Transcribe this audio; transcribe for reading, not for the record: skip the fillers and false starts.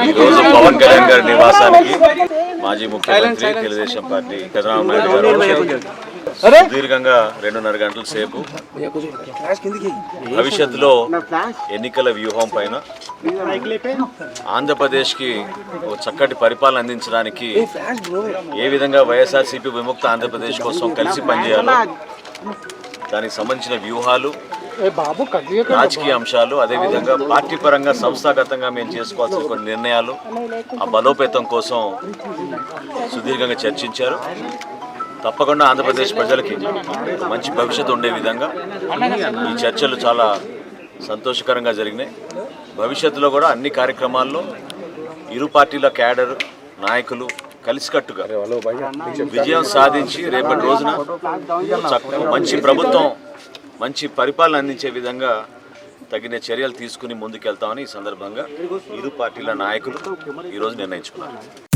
ఈరోజు పవన్ కళ్యాణ్ గారి నివాసానికి మాజీ ముఖ్యమంత్రి తెలుగుదేశం పార్టీ చంద్రబాబు నాయుడు గారు సుదీర్ఘంగా 2.5 గంటల సేపు భవిష్యత్తులో ఎన్నికల వ్యూహం పైన ఆంధ్రప్రదేశ్కి ఒక చక్కటి పరిపాలన అందించడానికి ఏ విధంగా వైఎస్ఆర్సీపీ విముక్త ఆంధ్రప్రదేశ్ కోసం కలిసి పనిచేయాలో దానికి సంబంధించిన వ్యూహాలు, రాజకీయ అంశాలు, అదేవిధంగా పార్టీ పరంగా సంస్థాగతంగా మేము చేసుకోవాల్సిన కొన్ని నిర్ణయాలు, ఆ బలోపేతం కోసం సుదీర్ఘంగా చర్చించారు. తప్పకుండా ఆంధ్రప్రదేశ్ ప్రజలకి మంచి భవిష్యత్తు ఉండే విధంగా ఈ చర్చలు చాలా సంతోషకరంగా జరిగినాయి. భవిష్యత్తులో కూడా అన్ని కార్యక్రమాల్లో ఇరు పార్టీల క్యాడర్ నాయకులు కలిసికట్టుగా విజయం సాధించి రేపటి రోజున మంచి ప్రభుత్వం, మంచి పరిపాలన అందించే విధంగా తగిన చర్యలు తీసుకుని ముందుకెళ్తామని ఈ సందర్భంగా ఇరు పార్టీల నాయకులు ఈరోజు నిర్ణయించుకున్నారు.